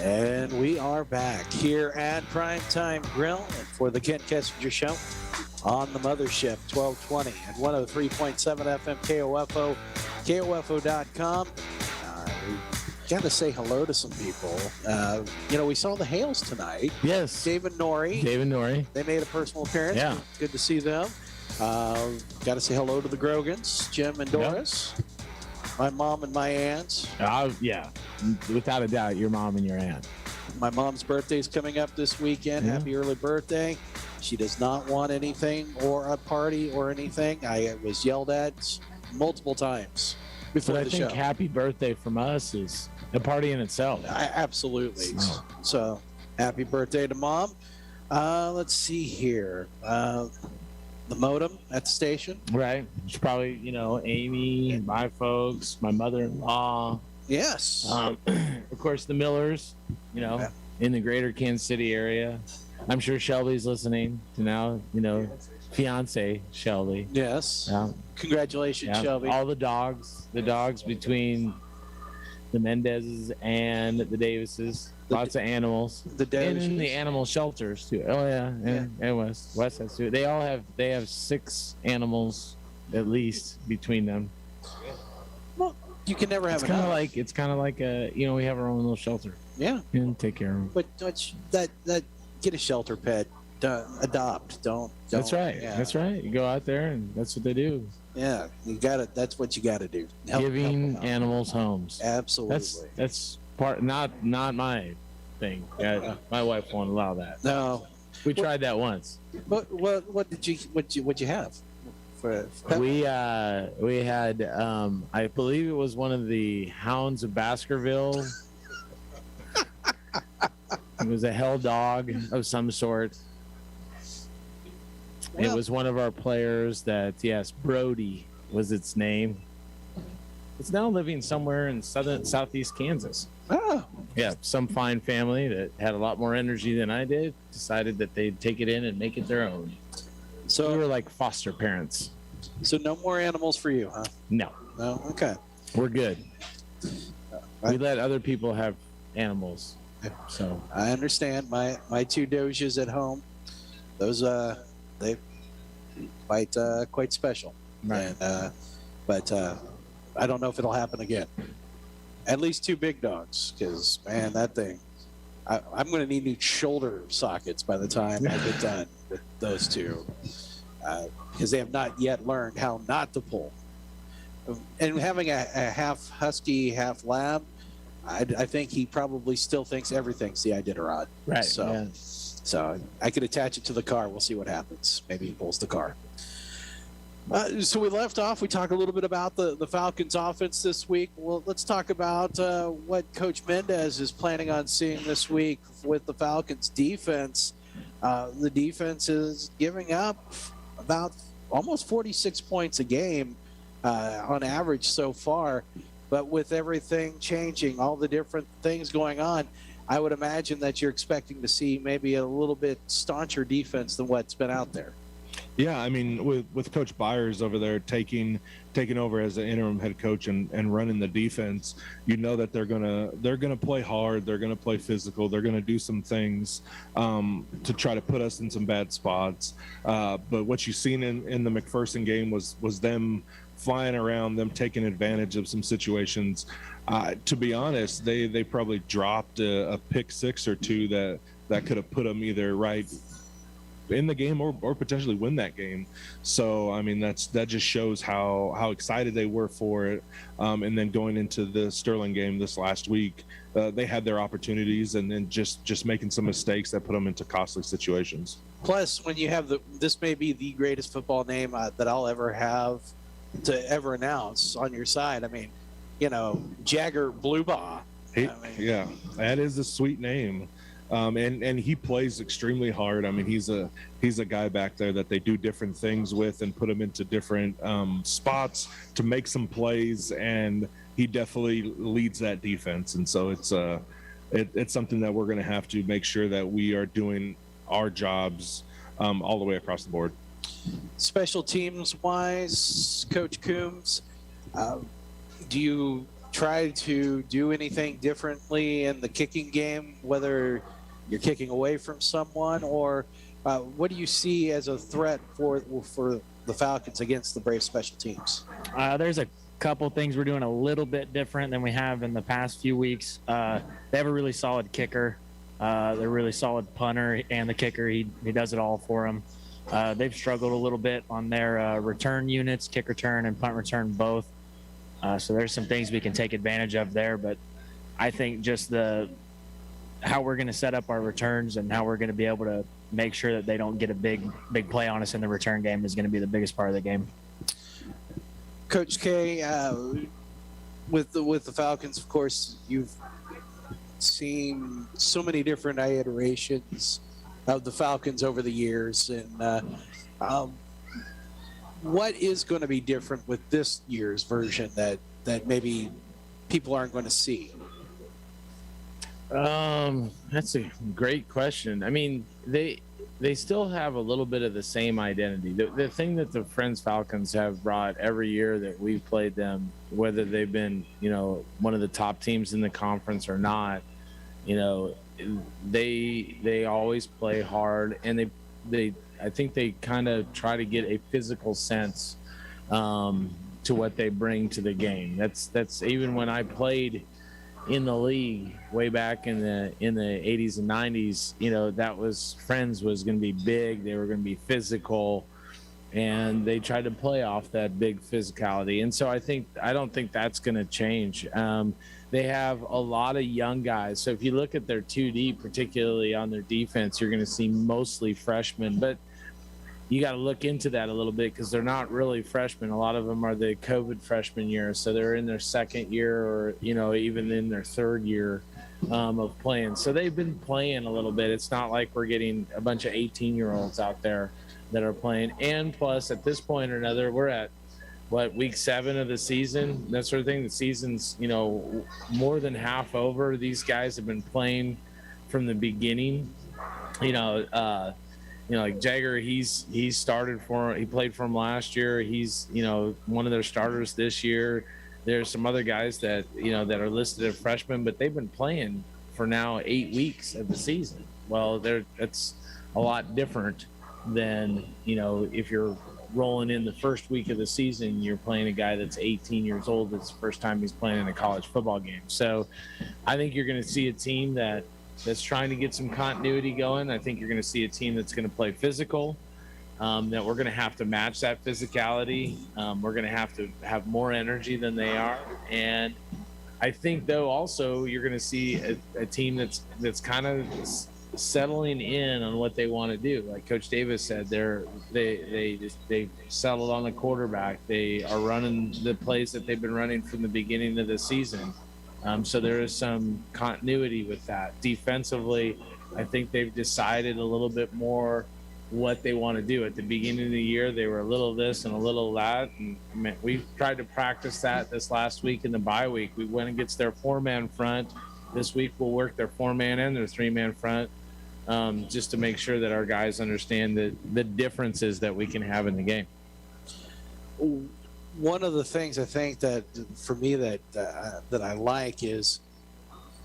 And we are back here at Primetime Grill for the Kent Kessinger Show on the Mothership, 1220 and 103.7 FM KOFO, KOFO.com. We got to say hello to some people. We saw the Hales tonight. Yes. Dave and Nori. They made a personal appearance. Yeah. Good to see them. Got to say hello to the Grogans, Jim and Doris. Yep. My mom and my aunts. Yeah, without a doubt, your mom and your aunt. My mom's birthday is coming up this weekend. Yeah. Happy early birthday. She does not want anything or a party or anything. I was yelled at multiple times before the show. I think happy birthday from us is a party in itself. Absolutely. So happy birthday to Mom. Let's see here. The modem at the station. Right. It's probably, Amy, my folks, my mother-in-law. Yes. Of course, the Millers, in the greater Kansas City area. I'm sure Shelby's listening to now, fiance Shelby. Yes. Congratulations, Shelby. All the dogs between the Mendezes and the Davises. Lots of animals. The Davises. And the animal shelters too. Oh yeah, and West has too. They have 6 animals at least between them. Well, you can never have enough. It's kind of like we have our own little shelter. Yeah. And take care of them. But that get a shelter pet. Adopt. Don't. That's right. Yeah. That's right. You go out there and that's what they do. Yeah, you got it. That's what you got to do. Giving animals homes. Absolutely. That's part not my thing. My wife won't allow that. No. We tried that once. What did you have? We had I believe it was one of the Hounds of Baskerville. It was a hell dog of some sort. Well, it was one of our players that, Brody was its name. It's now living somewhere in southeast Kansas. Oh. Yeah, some fine family that had a lot more energy than I did decided that they'd take it in and make it their own. So we were like foster parents. So no more animals for you, huh? No. No? Okay. We're good. We let other people have animals. So I understand. My 2 Doges at home, those they quite special. Right. And, but I don't know if it'll happen again. At least 2 big dogs, because man, that thing. I'm going to need new shoulder sockets by the time I get done with those 2, because they have not yet learned how not to pull. And having a half husky, half lab, I think he probably still thinks everything's the Iditarod. Right. So I could attach it to the car. We'll see what happens. Maybe he pulls the car. So we left off. We talked a little bit about the Falcons offense this week. Well, let's talk about what Coach Mendez is planning on seeing this week with the Falcons defense. The defense is giving up about almost 46 points a game on average so far. But with everything changing, all the different things going on, I would imagine that you're expecting to see maybe a little bit stauncher defense than what's been out there. Yeah, I mean, with Coach Byers over there taking over as an interim head coach and running the defense, you know that they're gonna play hard, they're gonna play physical, they're gonna do some things to try to put us in some bad spots. But what you've seen in the McPherson game was them flying around, them taking advantage of some situations. To be honest, they probably dropped a pick 6 or 2 that could have put them either right in the game or potentially win that game. So I mean that just shows how excited they were for it. And then going into the Sterling game this last week, they had their opportunities and then just making some mistakes that put them into costly situations. Plus, when you have this may be the greatest football name that I'll ever have to ever announce on your side. I mean, Jagger Bluebaugh. Yeah, that is a sweet name. And he plays extremely hard. I mean, he's a guy back there that they do different things with and put him into different spots to make some plays, and he definitely leads that defense. And so it's something that we're going to have to make sure that we are doing our jobs all the way across the board. Special teams wise, Coach Coombs, do you try to do anything differently in the kicking game, whether you're kicking away from someone, or what do you see as a threat for the Falcons against the Brave special teams? There's a couple things we're doing a little bit different than we have in the past few weeks. They have a really solid kicker. They're really solid punter and the kicker. He does it all for them. They've struggled a little bit on their return units, kick return and punt return both. So there's some things we can take advantage of there. But I think just how we're going to set up our returns and how we're going to be able to make sure that they don't get a big play on us in the return game is going to be the biggest part of the game. Coach K, with the Falcons, of course, you've seen so many different iterations of the Falcons over the years, and what is going to be different with this year's version that maybe people aren't going to see? That's a great question. I mean, they still have a little bit of the same identity. The thing that the Friends Falcons have brought every year that we've played them, whether they've been, one of the top teams in the conference or not, they always play hard, and I think they kind of try to get a physical sense to what they bring to the game. That's even when I played in the league way back in the 80s and 90s, that was Friends was going to be big. They were going to be physical, and they tried to play off that big physicality. And so I don't think that's going to change. They have a lot of young guys. So if you look at their 2D, particularly on their defense, you're going to see mostly freshmen, but you got to look into that a little bit because they're not really freshmen. A lot of them are the COVID freshman year. So they're in their second year or, even in their third year of playing. So they've been playing a little bit. It's not like we're getting a bunch of 18-year-olds out there that are playing. And plus, at this point or another, we're at, week 7 of the season, that sort of thing. The season's, more than half over. These guys have been playing from the beginning. Like Jagger, he played for him last year. He's, one of their starters this year. There's some other guys that, that are listed as freshmen, but they've been playing for now 8 weeks of the season. Well, it's a lot different than, if you're rolling in the first week of the season, you're playing a guy that's 18 years old. It's the first time he's playing in a college football game. So I think you're going to see a team that's trying to get some continuity going. I think you're going to see a team that's going to play physical, that we're going to have to match that physicality. We're going to have more energy than they are. And I think, though, also you're going to see a team that's kind of settling in on what they want to do. Like Coach Davis said, they settled on the quarterback. They are running the plays that they've been running from the beginning of the season. So there is some continuity with that. Defensively, I think they've decided a little bit more what they want to do. At the beginning of the year, they were a little this and a little that. And we tried to practice that this last week in the bye week. We went against their 4-man front. This week we'll work their 4-man and their 3-man front, just to make sure that our guys understand the differences that we can have in the game. One of the things I think that for me that I like is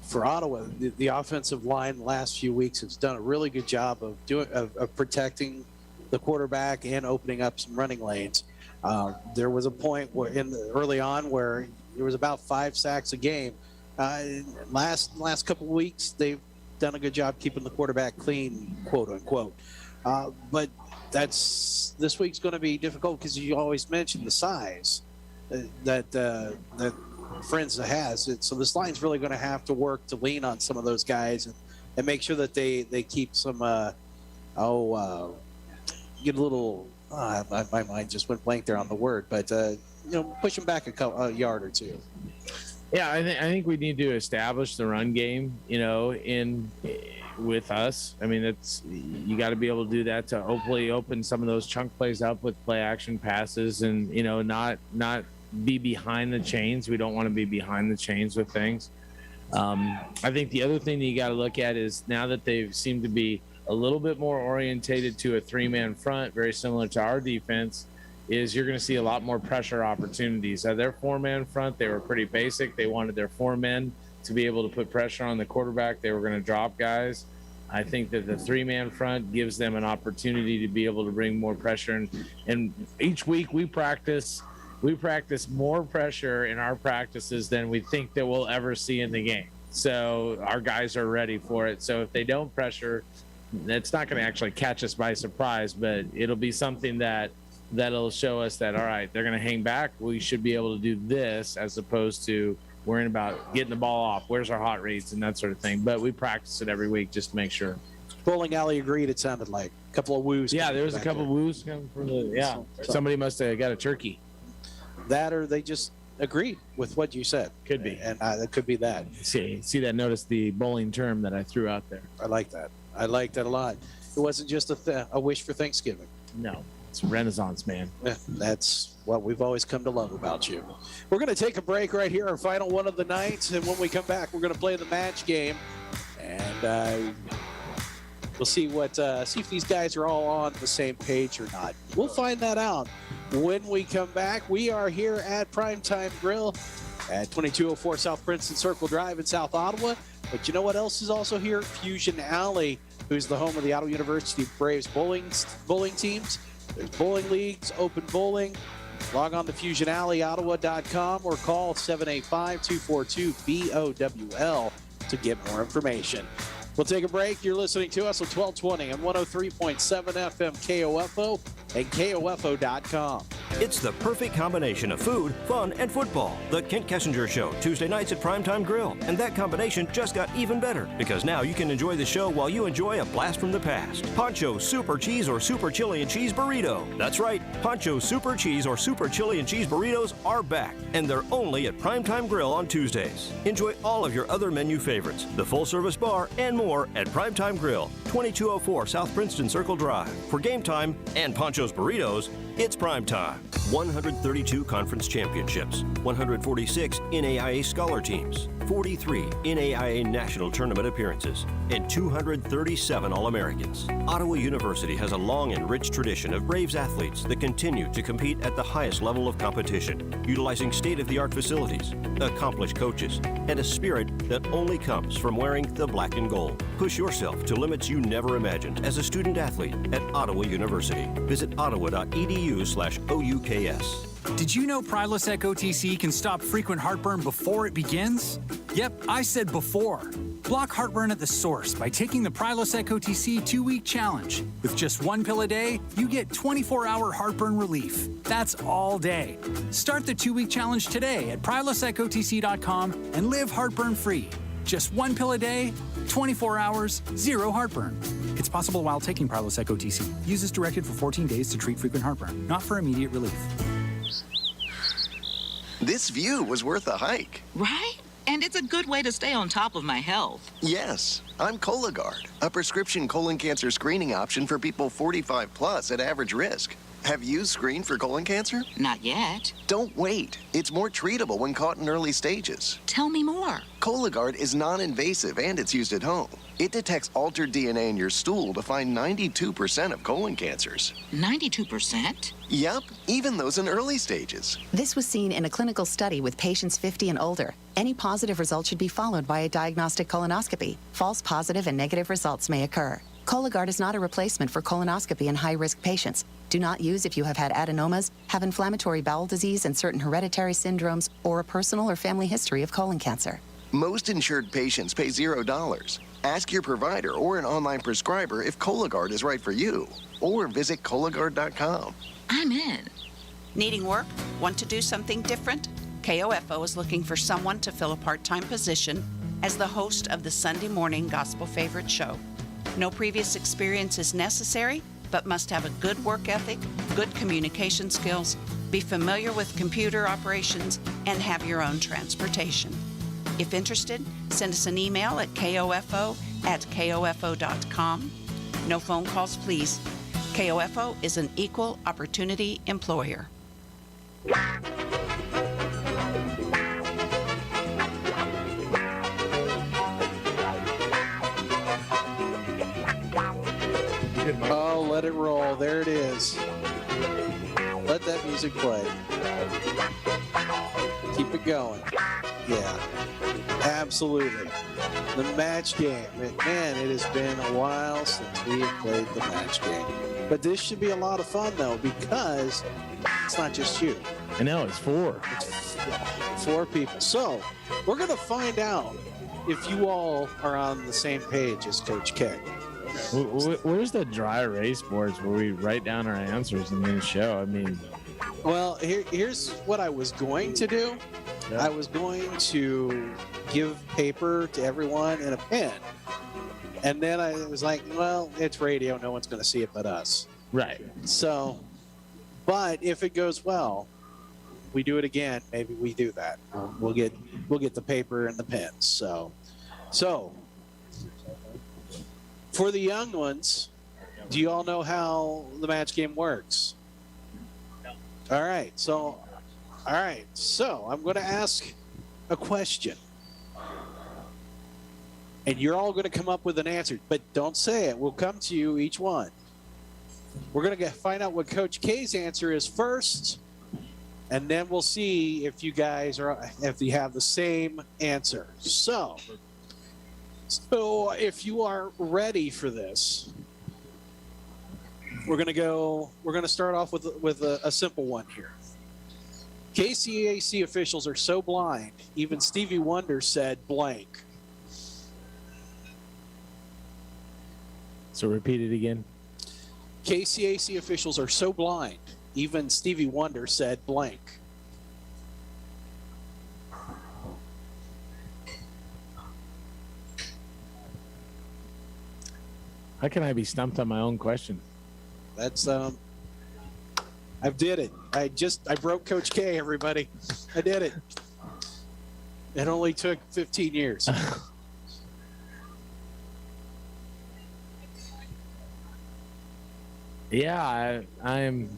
for Ottawa, the offensive line the last few weeks has done a really good job of protecting the quarterback and opening up some running lanes. There was a point where early on where there was about 5 sacks a game. Last couple of weeks, they've done a good job keeping the quarterback clean, quote unquote. But this week's going to be difficult because you always mention the size that Friends has. So this line's really going to have to work to lean on some of those guys and make sure that they keep some get a little. My mind just went blank there on the word, but push them back a yard or two. Yeah, I think we need to establish the run game, with us. I mean, you got to be able to do that to hopefully open some of those chunk plays up with play action passes and, not be behind the chains. We don't want to be behind the chains with things. I think the other thing that you got to look at is now that they seem to be a little bit more orientated to a 3-man front, very similar to our defense, is you're going to see a lot more pressure opportunities. At their 4-man front, they were pretty basic. They wanted their 4 men to be able to put pressure on the quarterback. They were going to drop guys. I think that the 3-man front gives them an opportunity to be able to bring more pressure. And each week we practice more pressure in our practices than we think that we'll ever see in the game. So our guys are ready for it. So if they don't pressure, it's not going to actually catch us by surprise, but it'll be something that'll show us that, all right, they're going to hang back. We should be able to do this, as opposed to worrying about getting the ball off. Where's our hot reads and that sort of thing. But we practice it every week just to make sure. Bowling Alley agreed, it sounded like. A couple of woos. Yeah, there was a couple of woos coming from the, somebody must have got a turkey. That, or they just agreed with what you said. Could be. And it could be that. See that, notice the bowling term that I threw out there. I like that. I like that a lot. It wasn't just a wish for Thanksgiving. No, it's Renaissance, man. Yeah, that's what we've always come to love about you. We're going to take a break right here, our final one of the night. And when we come back, we're going to play the match game. And we'll see if these guys are all on the same page or not. We'll find that out when we come back. We are here at Primetime Grill at 2204 South Princeton Circle Drive in South Ottawa. But you know what else is also here? Fusion Alley, who's the home of the Ottawa University Braves bowling teams. There's bowling leagues, open bowling. Log on to FusionAlleyOttawa.com or call 785-242-BOWL to get more information. We'll take a break. You're listening to us on 1220 and 103.7 FM KOFO and KOFO.com. It's the perfect combination of food, fun, and football. The Kent Kessinger Show, Tuesday nights at Primetime Grill. And that combination just got even better, because now you can enjoy the show while you enjoy a blast from the past. Poncho's Super Cheese or Super Chili and Cheese Burrito. That's right, Poncho's Super Cheese or Super Chili and Cheese Burritos are back, and they're only at Primetime Grill on Tuesdays. Enjoy all of your other menu favorites, the full-service bar, and more at Primetime Grill, 2204 South Princeton Circle Drive. For game time and Poncho's Burritos, it's prime time. 132 conference championships, 146 NAIA scholar teams, 43 NAIA national tournament appearances, and 237 All-Americans. Ottawa University has a long and rich tradition of Braves athletes that continue to compete at the highest level of competition, utilizing state-of-the-art facilities, accomplished coaches, and a spirit that only comes from wearing the black and gold. Push yourself to limits you never imagined as a student athlete at Ottawa University. Visit ottawa.edu/OUKS. Did you know Prilosec OTC can stop frequent heartburn before it begins? Yep, I said before. Block heartburn at the source by taking the Prilosec OTC 2-week challenge. With just 1 pill a day, you get 24-hour heartburn relief. That's all day. Start the 2-week challenge today at prilosecotc.com and live heartburn-free. Just 1 pill a day, 24 hours, 0 heartburn. It's possible while taking Prilosec OTC. Use as directed for 14 days to treat frequent heartburn, not for immediate relief. This view was worth a hike. Right? And it's a good way to stay on top of my health. Yes, I'm Cologuard, a prescription colon cancer screening option for people 45 plus at average risk. Have you screened for colon cancer? Not yet. Don't wait. It's more treatable when caught in early stages. Tell me more. Cologuard is non-invasive and it's used at home. It detects altered DNA in your stool to find 92% of colon cancers. 92%? Yep, even those in early stages. This was seen in a clinical study with patients 50 and older. Any positive result should be followed by a diagnostic colonoscopy. False positive and negative results may occur. Cologuard is not a replacement for colonoscopy in high-risk patients. Do not use if you have had adenomas, have inflammatory bowel disease and certain hereditary syndromes, or a personal or family history of colon cancer. Most insured patients pay $0. Ask your provider or an online prescriber if Cologuard is right for you, or visit Cologuard.com. I'm in. Needing work? Want to do something different? KOFO is looking for someone to fill a part-time position as the host of the Sunday morning gospel favorite show. No previous experience is necessary, but must have a good work ethic, good communication skills, be familiar with computer operations, and have your own transportation. If interested, send us an email at kofo@kofo.com. No phone calls, please. KOFO is an equal opportunity employer. Oh, let it roll. There it is. Let that music play. Keep it going. Yeah, absolutely. The match game. Man, it has been a while since we have played the match game. But this should be a lot of fun, though, because it's not just you. I know, it's 4. It's 4 people. So we're going to find out if you all are on the same page as Coach K. Where's the dry erase boards where we write down our answers and then show? I mean, well, here's what I was going to do. Yep. I was going to give paper to everyone and a pen. And then I was like, well, it's radio. No one's going to see it but us. Right. So, but if it goes well, we do it again. Maybe we do that. We'll get the paper and the pens. So for the young ones, do you all know how the match game works? No. All right. So I'm going to ask a question. And you're all going to come up with an answer, but don't say it. We'll come to you, each one. We're going to find out what Coach K's answer is first, and then we'll see if you guys if you have the same answer. So if you are ready for this, we're going to start off with a simple one here. KCAC officials are so blind, even Stevie Wonder said blank. So repeat it again. KCAC officials are so blind, even Stevie Wonder said blank. How can I be stumped on my own question? That's I did it. I broke Coach K, everybody. I did it. It only took 15 years. Yeah, I'm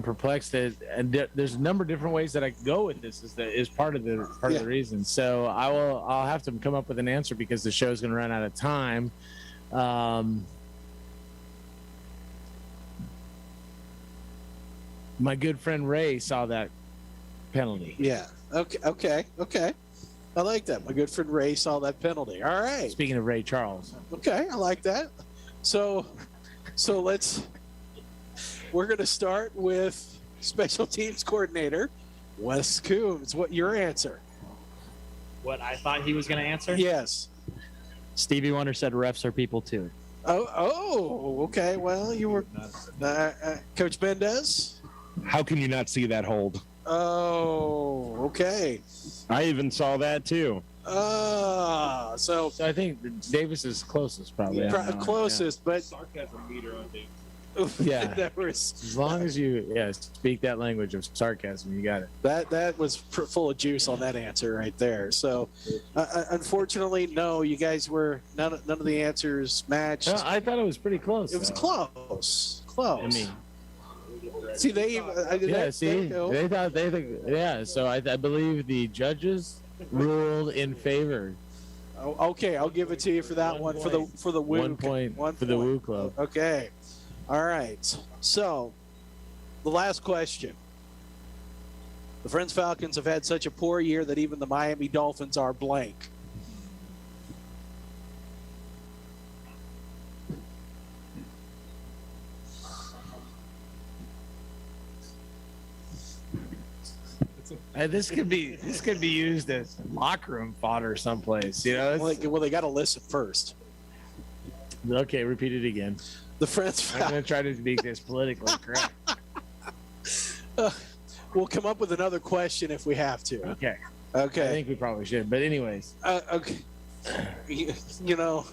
perplexed and there's a number of different ways that I can go with this. Is part of the reason. So I'll have to come up with an answer because the show's going to run out of time. My good friend Ray saw that penalty. Yeah. Okay. I like that. My good friend Ray saw that penalty. All right. Speaking of Ray Charles. Okay, I like that. So we're going to start with special teams coordinator Wes Coombs. What your answer? What I thought he was going to answer? Yes. Stevie Wonder said refs are people too. Oh, okay. Well, you were Coach Mendez. How can you not see that hold? Oh, okay. I even saw that too. So I think Davis is closest, probably. Closest, but sarcasm meter on Davis. Yeah. As long as you speak that language of sarcasm, you got it. That was full of juice on that answer right there. So unfortunately, no, you guys were none of the answers matched. No, I thought it was pretty close. It was close. I mean, see, they thought. So I believe the judges ruled in favor. Okay, I'll give it to you for that one for the Woo. 1 point for the Woo Club. Okay. All right. So, the last question. The Friends Falcons have had such a poor year that even the Miami Dolphins are blank. This could be used as locker room fodder someplace. Well, they got to listen first. Okay, repeat it again. The Friends. I'm going to try to make this politically correct. We'll come up with another question if we have to. Okay. I think we probably should, but anyways. Okay. You know,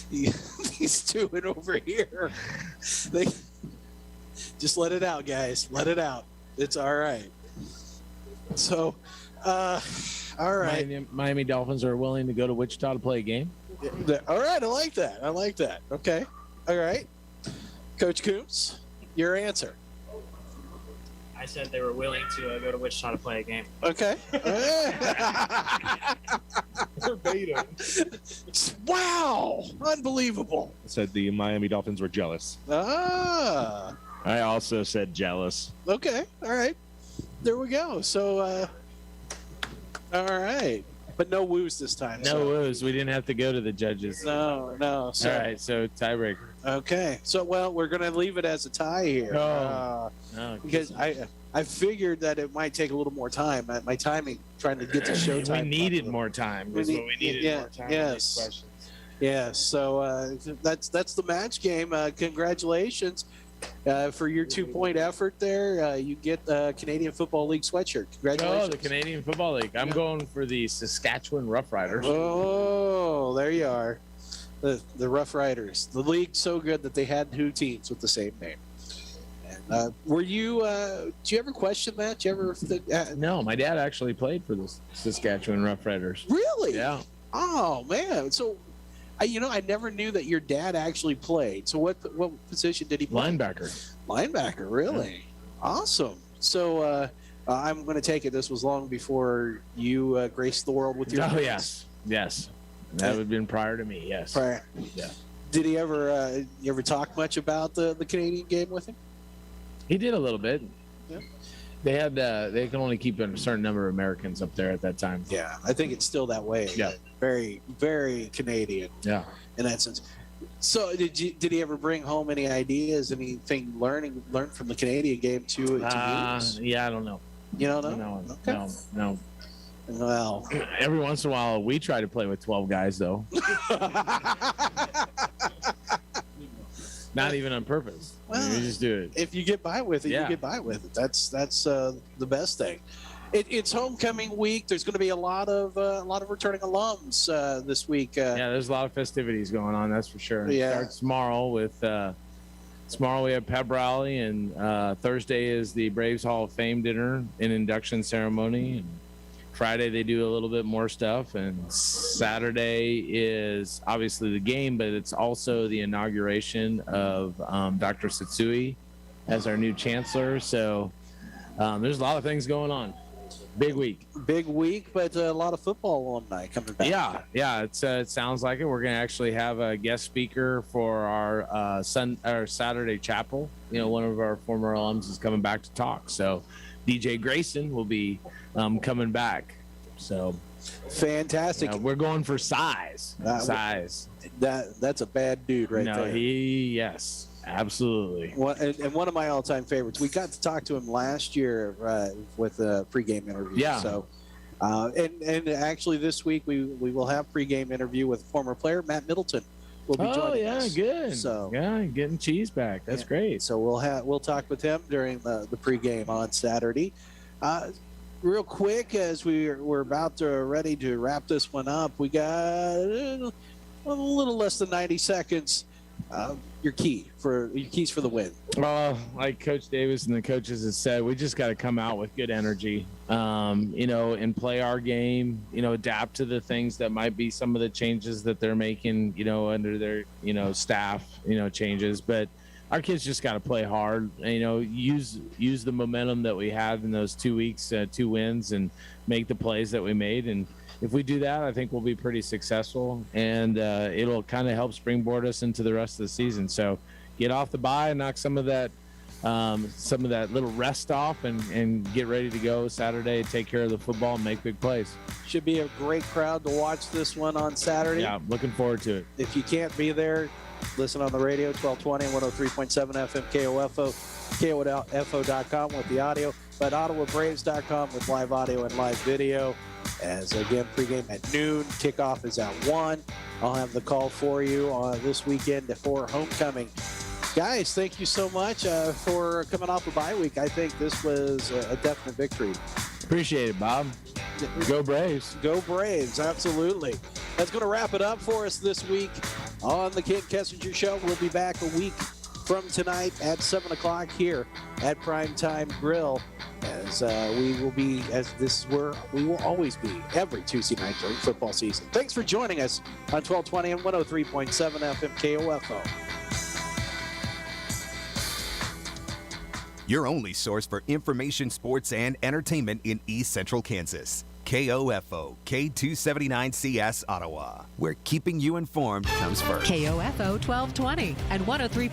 these two in over here. They just let it out, guys. Let it out. It's all right. So, all right. Miami Dolphins are willing to go to Wichita to play a game. All right, I like that. Okay. All right. Coach Coombs, your answer. I said they were willing to go to Wichita to play a game. Okay. Verbatim. Wow. Unbelievable. Said the Miami Dolphins were jealous. I also said jealous. Okay. All right. There we go. So, all right. But no woos this time. No woos. We didn't have to go to the judges. No. So, all right. So tiebreaker. Okay. So, well, we're going to leave it as a tie here. No. Because I figured that it might take a little more time. My timing, trying to get to showtime. We needed more time. Is what we needed more time. Yes. On these questions. Yes. So that's the match game. Congratulations for your 2-point effort there. You get the Canadian Football League sweatshirt. Congratulations. Oh, the Canadian Football League. I'm going for the Saskatchewan Roughriders. Oh, there you are. The Rough Riders. The league's so good that they had 2 teams with the same name. And were you? Do you ever question that? Do you ever? No, my dad actually played for the Saskatchewan Roughriders. Really? Yeah. Oh man. So, I never knew that your dad actually played. So what position did he play? Linebacker. Linebacker. Really? Yeah. Awesome. So I'm going to take it this was long before you graced the world with your. Oh yes. That would have been prior to me. Yes. Prior. Yeah. Did he ever? You ever talk much about the Canadian game with him? He did a little bit. Yeah. They had they can only keep a certain number of Americans up there at that time. Yeah, I think it's still that way. Yeah. Very, very Canadian. Yeah. In that sense. So did he ever bring home any ideas, anything learned from the Canadian game to use? Yeah, I don't know. You don't know? No. Well, every once in a while we try to play with 12 guys though. Not even on purpose. Well, we just do it. If you get by with it, you get by with it. That's the best thing. It's homecoming week. There's going to be a lot of returning alums this week. Yeah, there's a lot of festivities going on. That's for sure. Yeah. It starts tomorrow with tomorrow we have pep rally, and Thursday is the Braves Hall of Fame dinner and induction ceremony. And Friday they do a little bit more stuff, and Saturday is obviously the game, but it's also the inauguration of Dr. Satsui as our new chancellor. So there's a lot of things going on. Big week, but a lot of football alumni coming back. Yeah. It sounds like it. We're going to actually have a guest speaker for our Saturday chapel. One of our former alums is coming back to talk. So DJ Grayson will be coming back. So fantastic. We're going for size. That's a bad dude right there. Yes. Absolutely. And one of my all-time favorites. We got to talk to him last year with a pregame interview. Yeah. So, and actually this week we will have pregame interview with former player Matt Middleton. Will be joining us. Good. So getting cheese back. That's great. So we'll talk with him during the pregame on Saturday. Real quick, as we're about to ready to wrap this one up, we got a little less than 90 seconds. Your keys for the win. Like Coach Davis and the coaches have said, we just got to come out with good energy, and play our game, adapt to the things that might be some of the changes that they're making, under their, staff, changes. But our kids just got to play hard, use the momentum that we had in those 2 weeks, 2 wins, and make the plays that we made. And if we do that, I think we'll be pretty successful, and it'll kind of help springboard us into the rest of the season. So get off the bye and knock some of that little rest off, and get ready to go Saturday, take care of the football, and make big plays. Should be a great crowd to watch this one on Saturday. Yeah, looking forward to it. If you can't be there, listen on the radio, 1220 and 103.7 FM KOFO, KOFO.com with the audio, but OttawaBraves.com with live audio and live video. As again, pregame at noon, kickoff is at 1. I'll have the call for you this weekend for homecoming. Guys, thank you so much for coming off a bye week. I think this was a definite victory. Appreciate it, Bob. Go Braves. Go Braves, absolutely. That's going to wrap it up for us this week on the Ken Kessinger Show. We'll be back a week from tonight at 7 o'clock here at Primetime Grill. As we will be, as this is where we will always be every Tuesday night during football season. Thanks for joining us on 1220 and 103.7 FM KOFO. Your only source for information, sports, and entertainment in East Central Kansas. KOFO, K279CS Ottawa, where keeping you informed comes first. KOFO 1220 and 103.